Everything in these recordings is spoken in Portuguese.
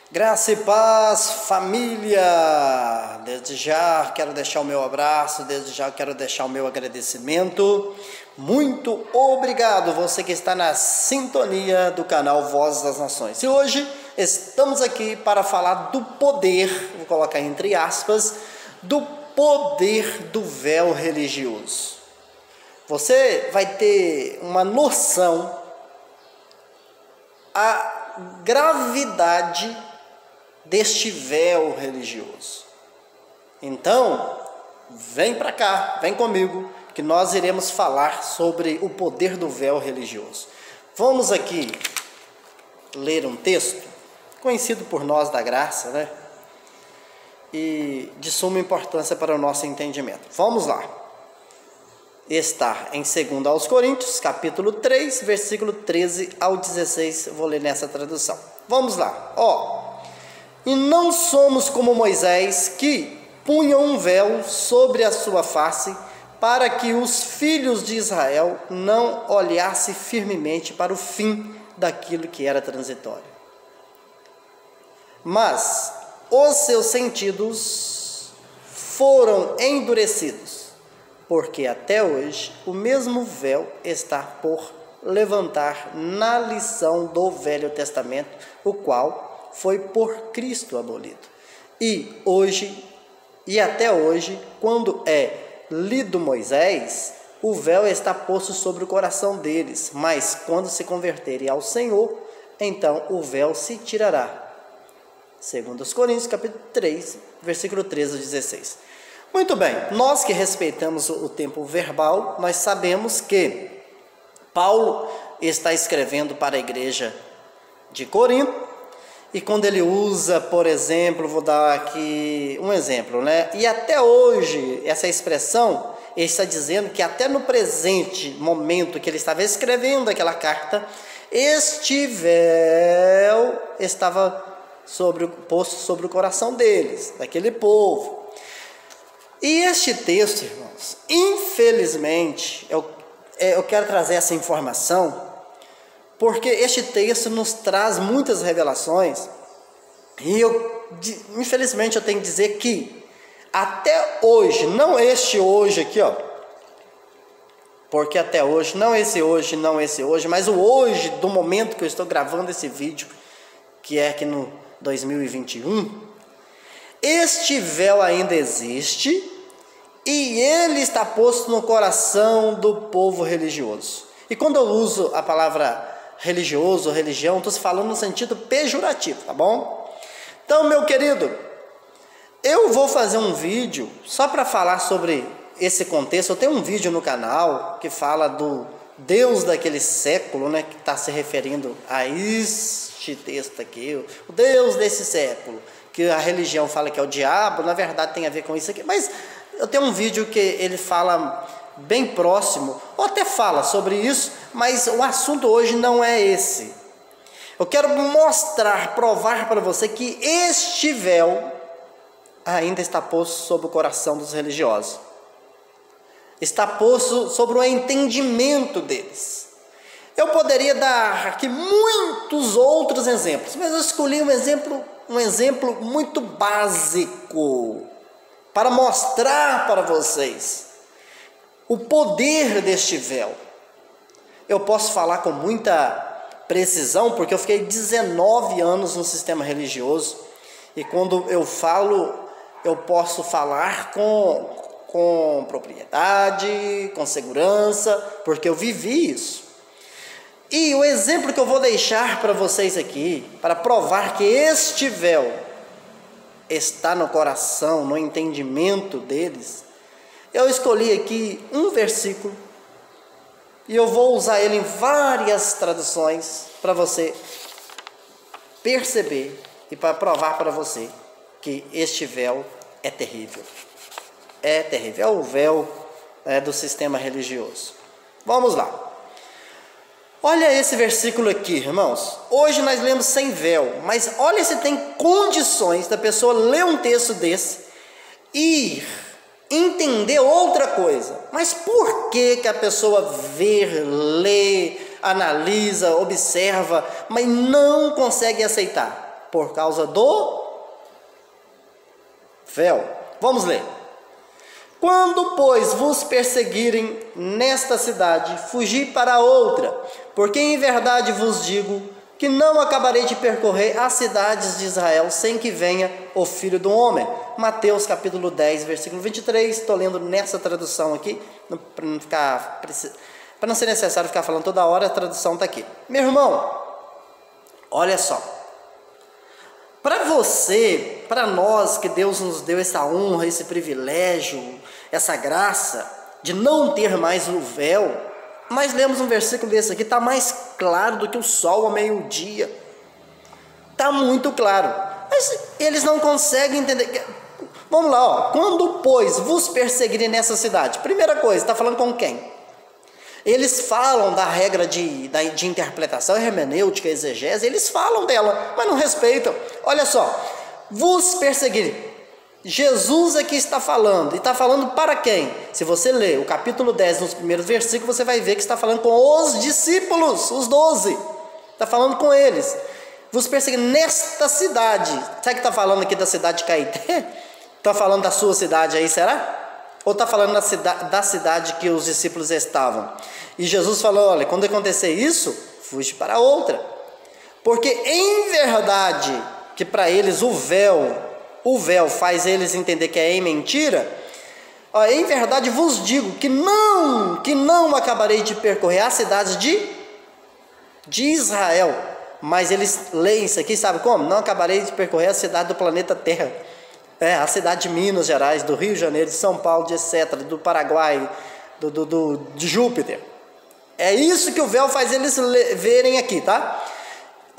Graça e paz, família! Desde já quero deixar o meu abraço, desde já quero deixar o meu agradecimento. Muito obrigado você que está na sintonia do canal Voz das Nações. E hoje estamos aqui para falar do poder, vou colocar entre aspas, do poder do véu religioso. Você vai ter uma noção a gravidade deste véu religioso. Então, vem para cá, vem comigo, que nós iremos falar sobre o poder do véu religioso. Vamos aqui ler um texto, conhecido por nós da graça, né? E de suma importância para o nosso entendimento. Vamos lá. Está em 2 aos Coríntios, capítulo 3, versículo 13 ao 16. Vou ler nessa tradução. Vamos lá. E não somos como Moisés, que punha um véu sobre a sua face, para que os filhos de Israel não olhassem firmemente para o fim daquilo que era transitório. Mas os seus sentidos foram endurecidos, porque até hoje o mesmo véu está por levantar na lição do Velho Testamento, o qual foi por Cristo abolido. E até hoje, quando é lido Moisés, o véu está posto sobre o coração deles, mas quando se converterem ao Senhor, então o véu se tirará. 2 Coríntios, capítulo 3, versículo 13 a 16. Muito bem, nós que respeitamos o tempo verbal, nós sabemos que Paulo está escrevendo para a igreja de Corinto, e quando ele usa, por exemplo, vou dar aqui um exemplo, né? E até hoje, essa expressão, ele está dizendo que até no presente momento que ele estava escrevendo aquela carta, este véu estava posto sobre o coração deles, daquele povo. E este texto, irmãos, infelizmente, eu quero trazer essa informação, porque este texto nos traz muitas revelações, e infelizmente eu tenho que dizer que até hoje, não este hoje aqui, porque até hoje, não esse hoje, mas o hoje do momento que eu estou gravando esse vídeo, que é aqui no 2021, este véu ainda existe, e ele está posto no coração do povo religioso. E quando eu uso a palavra religioso, religião, estou falando no sentido pejorativo, tá bom? Então, meu querido, eu vou fazer um vídeo só para falar sobre esse contexto. Eu tenho um vídeo no canal que fala do Deus daquele século, né, que está se referindo a este texto aqui, o Deus desse século, que a religião fala que é o diabo, na verdade tem a ver com isso aqui, mas eu tenho um vídeo que ele fala bem próximo, ou até fala sobre isso, mas o assunto hoje não é esse. Eu quero mostrar, provar para você que este véu ainda está posto sobre o coração dos religiosos. Está posto sobre o entendimento deles. Eu poderia dar aqui muitos outros exemplos, mas eu escolhi um exemplo muito básico para mostrar para vocês o poder deste véu. Eu posso falar com muita precisão, porque eu fiquei 19 anos no sistema religioso, e quando eu falo, eu posso falar com propriedade, com segurança, porque eu vivi isso. E o exemplo que eu vou deixar para vocês aqui, para provar que este véu está no coração, no entendimento deles, eu escolhi aqui um versículo, e eu vou usar ele em várias traduções, para você perceber, e para provar para você, que este véu é terrível. É terrível, é o véu do sistema religioso. Vamos lá. Olha esse versículo aqui, irmãos. Hoje nós lemos sem véu, mas olha se tem condições da pessoa ler um texto desse e entender outra coisa. Mas por que a pessoa vê, lê, analisa, observa, mas não consegue aceitar? Por causa do véu. Vamos ler. Quando, pois, vos perseguirem nesta cidade, fugi para outra, porque em verdade vos digo que não acabarei de percorrer as cidades de Israel sem que venha o Filho do Homem. Mateus capítulo 10, versículo 23, estou lendo nessa tradução aqui, para não ser necessário ficar falando toda hora, a tradução está aqui. Meu irmão, olha só, para você, para nós que Deus nos deu essa honra, esse privilégio, essa graça de não ter mais o véu, nós lemos um versículo desse aqui, está mais claro do que o sol ao meio-dia, está muito claro, mas eles não conseguem entender. Vamos lá, ó. Quando, pois, vos perseguirem nessa cidade, primeira coisa, está falando com quem? Eles falam da regra de interpretação, hermenêutica, exegese, eles falam dela, mas não respeitam. Olha só, vos perseguirem. Jesus aqui está falando, e está falando para quem? Se você ler o capítulo 10, nos primeiros versículos, você vai ver que está falando com os discípulos, os 12. Está falando com eles. Vos perseguirem nesta cidade. Sabe que está falando aqui da cidade de Caeté? Está falando da sua cidade aí, será? Ou está falando da cidade que os discípulos estavam? E Jesus falou, olha, quando acontecer isso, fuge para outra. Porque em verdade, que para eles o véu faz eles entender que é em mentira, ó, em verdade vos digo que não acabarei de percorrer as cidades de Israel. Mas eles leem isso aqui, sabe como? Não acabarei de percorrer a cidade do planeta Terra. A cidade de Minas Gerais, do Rio de Janeiro, de São Paulo, de etc., do Paraguai, de Júpiter. É isso que o véu faz eles verem aqui, tá?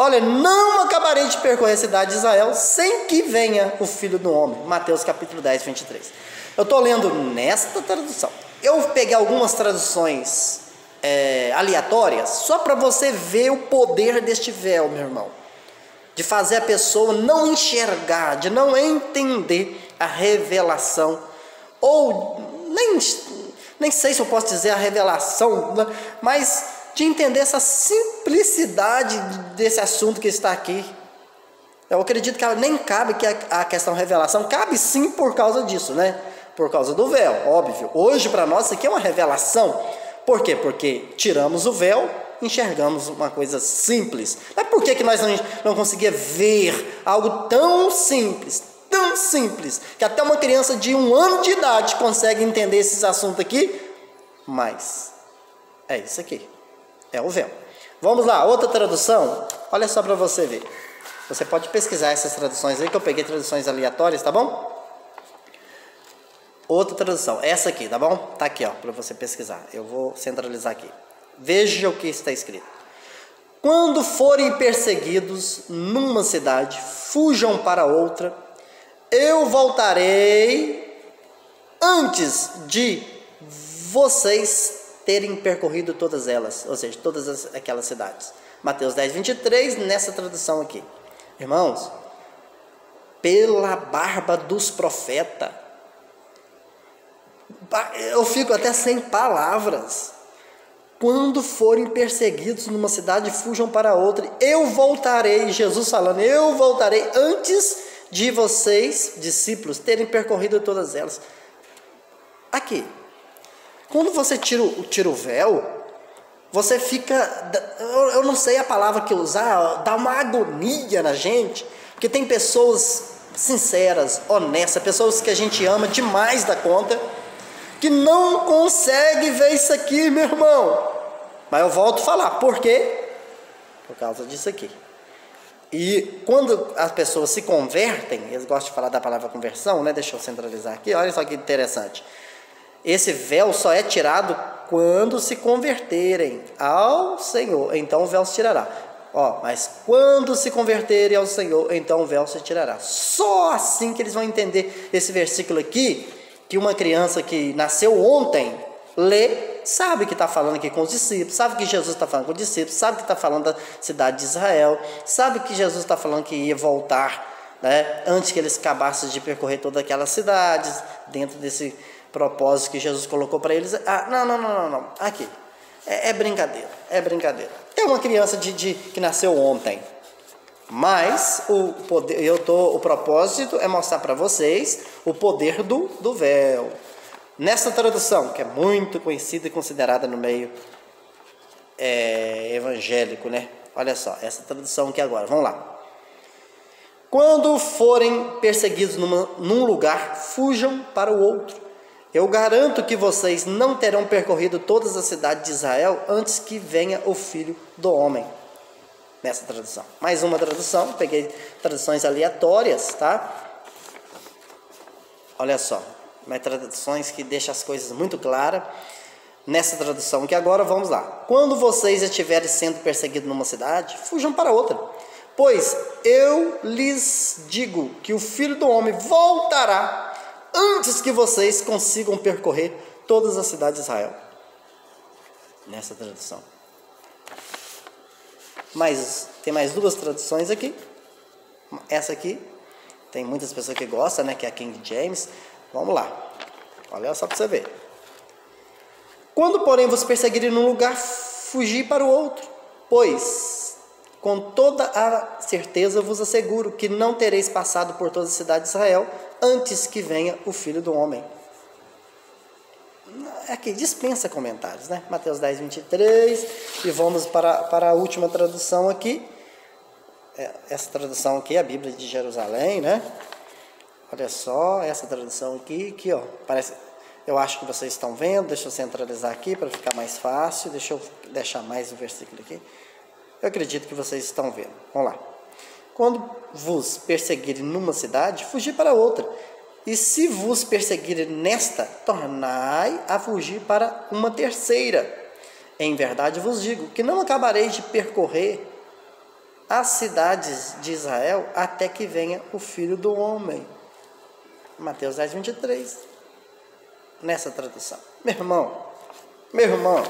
Olha, não acabarei de percorrer a cidade de Israel sem que venha o Filho do Homem. Mateus capítulo 10, 23. Eu estou lendo nesta tradução. Eu peguei algumas traduções aleatórias, só para você ver o poder deste véu, meu irmão. De fazer a pessoa não enxergar, de não entender a revelação, ou nem sei se eu posso dizer a revelação, mas de entender essa simplicidade desse assunto que está aqui. Eu acredito que nem cabe que a questão revelação, cabe sim por causa disso, né? Por causa do véu, óbvio. Hoje para nós isso aqui é uma revelação. Por quê? Porque tiramos o véu, enxergamos uma coisa simples. Mas por que nós não conseguimos ver algo tão simples, que até uma criança de 1 ano de idade consegue entender esses assuntos aqui? Mas é isso aqui, é o véu. Vamos lá, outra tradução, olha só para você ver. Você pode pesquisar essas traduções aí, que eu peguei traduções aleatórias, tá bom? Outra tradução, essa aqui, tá bom? Tá aqui, ó, para você pesquisar. Eu vou centralizar aqui. Veja o que está escrito. Quando forem perseguidos numa cidade, fujam para outra. Eu voltarei antes de vocês terem percorrido todas elas, ou seja, todas aquelas cidades. Mateus 10, 23, nessa tradução aqui. Irmãos, pela barba dos profetas, eu fico até sem palavras. Quando forem perseguidos numa cidade, fujam para outra. Eu voltarei, Jesus falando, eu voltarei antes de vocês, discípulos, terem percorrido todas elas. Aqui, quando você tira o véu, você fica, eu não sei a palavra que usar, dá uma agonia na gente, porque tem pessoas sinceras, honestas, pessoas que a gente ama demais da conta, que não consegue ver isso aqui, meu irmão. Mas eu volto a falar, por quê? Por causa disso aqui. E quando as pessoas se convertem, eles gostam de falar da palavra conversão, né? Deixa eu centralizar aqui, olha só que interessante. Esse véu só é tirado quando se converterem ao Senhor, então o véu se tirará. Mas quando se converterem ao Senhor, então o véu se tirará. Só assim que eles vão entender esse versículo aqui, que uma criança que nasceu ontem, lê, sabe que está falando aqui com os discípulos, sabe que Jesus está falando com os discípulos, sabe que está falando da cidade de Israel, sabe que Jesus está falando que ia voltar, né, antes que eles acabassem de percorrer todas aquelas cidades, dentro desse propósito que Jesus colocou para eles. Não, aqui, é brincadeira, Tem uma criança que nasceu ontem, Mas o propósito é mostrar para vocês o poder do véu. Nessa tradução, que é muito conhecida e considerada no meio evangélico, né? Olha só, essa tradução aqui agora, vamos lá. Quando forem perseguidos num lugar, fujam para o outro. Eu garanto que vocês não terão percorrido todas as cidades de Israel antes que venha o Filho do Homem. Nessa tradução. Mais uma tradução, peguei traduções aleatórias, tá? Olha só, mas traduções que deixam as coisas muito claras. Nessa tradução que agora, vamos lá. Quando vocês estiverem sendo perseguidos numa cidade, fujam para outra. Pois eu lhes digo que o Filho do Homem voltará antes que vocês consigam percorrer todas as cidades de Israel. Nessa tradução. Mas tem mais duas traduções aqui. Essa aqui, tem muitas pessoas que gostam, né? Que é a King James. Vamos lá. Olha só para você ver. Quando, porém, vos perseguirem num lugar, fugi para o outro. Pois, com toda a certeza vos asseguro que não tereis passado por toda a cidade de Israel antes que venha o Filho do Homem. Aqui, dispensa comentários, né? Mateus 10, 23. E vamos para a última tradução aqui. Essa tradução aqui é a Bíblia de Jerusalém, né? Olha só, essa tradução aqui, ó. Parece, eu acho que vocês estão vendo. Deixa eu centralizar aqui para ficar mais fácil. Deixa eu deixar mais o versículo aqui. Eu acredito que vocês estão vendo. Vamos lá. Quando vos perseguirem numa cidade, fugi para outra. E se vos perseguirem nesta, tornai a fugir para uma terceira. Em verdade vos digo que não acabareis de percorrer as cidades de Israel até que venha o Filho do Homem. Mateus 10, 23. Nessa tradução. Meu irmão, meu irmão,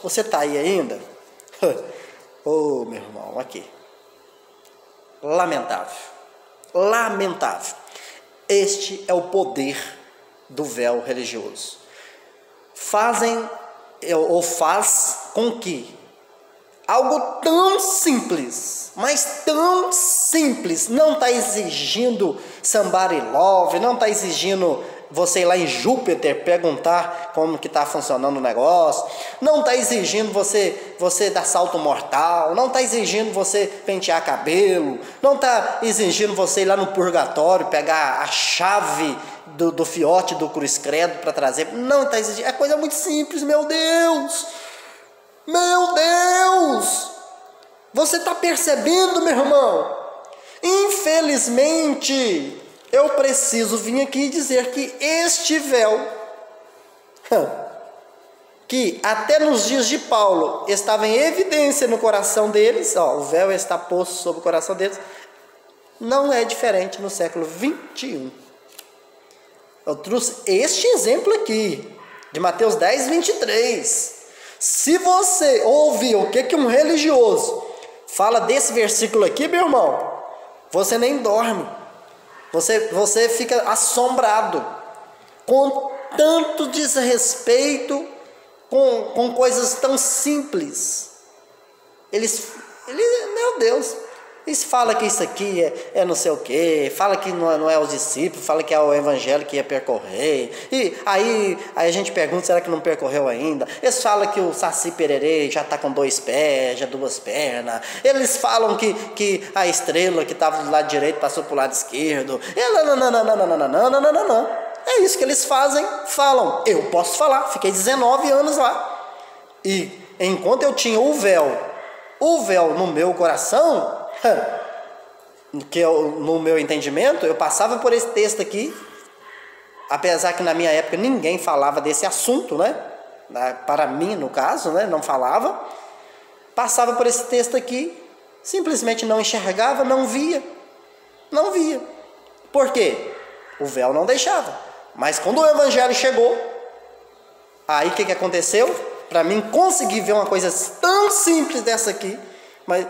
você está aí ainda? Meu irmão, aqui. Lamentável. Este é o poder do véu religioso. Faz com que algo tão simples, mas tão simples, não está exigindo somebody love, não está exigindo você ir lá em Júpiter perguntar como que está funcionando o negócio, não está exigindo você dar salto mortal, não está exigindo você pentear cabelo, não está exigindo você ir lá no purgatório pegar a chave do fiote do cruz credo para trazer, não está exigindo, é coisa muito simples, meu Deus, você está percebendo, meu irmão? Infelizmente, eu preciso vir aqui dizer que este véu, que até nos dias de Paulo estava em evidência no coração deles, o véu está posto sobre o coração deles, não é diferente no século 21. Eu trouxe este exemplo aqui, de Mateus 10, 23. Se você ouvir o que um religioso fala desse versículo aqui, meu irmão, você nem dorme. Você fica assombrado com tanto desrespeito, com coisas tão simples. Meu Deus, eles falam que isso aqui é não sei o que, fala que não é os discípulos, fala que é o evangelho que ia percorrer, e aí a gente pergunta, será que não percorreu ainda? Eles falam que o Saci Pererê já está com 2 pés, já 2 pernas, eles falam que a estrela que estava do lado direito passou para o lado esquerdo, não, é isso que eles falam, eu posso falar, fiquei 19 anos lá, e enquanto eu tinha o véu no meu coração, que no meu entendimento, eu passava por esse texto aqui, apesar que na minha época ninguém falava desse assunto, né? Para mim, no caso, né? Não falava. Passava por esse texto aqui, simplesmente não enxergava, não via. Por quê? O véu não deixava. Mas quando o evangelho chegou, aí o que aconteceu? Para mim conseguir ver uma coisa tão simples dessa aqui, mas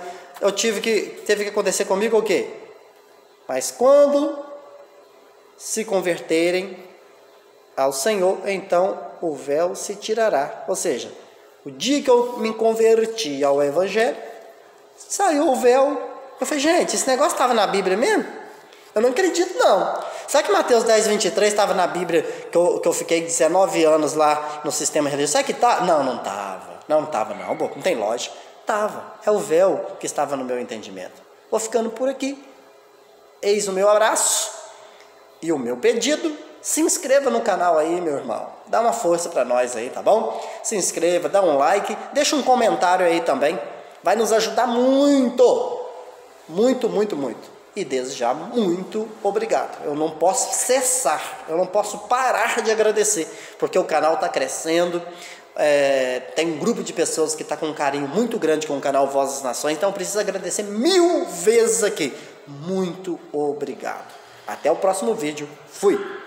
teve que acontecer comigo o quê? Mas quando se converterem ao Senhor, então o véu se tirará. Ou seja, o dia que eu me converti ao evangelho, Saiu o véu. Eu falei, gente, esse negócio estava na Bíblia mesmo? Eu não acredito, não. Será que Mateus 10, 23 estava na Bíblia que eu fiquei 19 anos lá no sistema religioso? Será que tá? Não, não estava. Não estava, não. Bom, não tem lógica. Estava. É o véu que estava no meu entendimento. Vou ficando por aqui. Eis o meu abraço e o meu pedido. Se inscreva no canal aí, meu irmão. Dá uma força para nós aí, tá bom? Se inscreva, dá um like, deixa um comentário aí também. Vai nos ajudar muito. Muito, muito, muito. E desde já, muito obrigado. Eu não posso cessar, eu não posso parar de agradecer, porque o canal está crescendo. Tem um grupo de pessoas que está com um carinho muito grande com o canal Voz das Nações, então eu preciso agradecer 1000 vezes aqui. Muito obrigado. Até o próximo vídeo. Fui!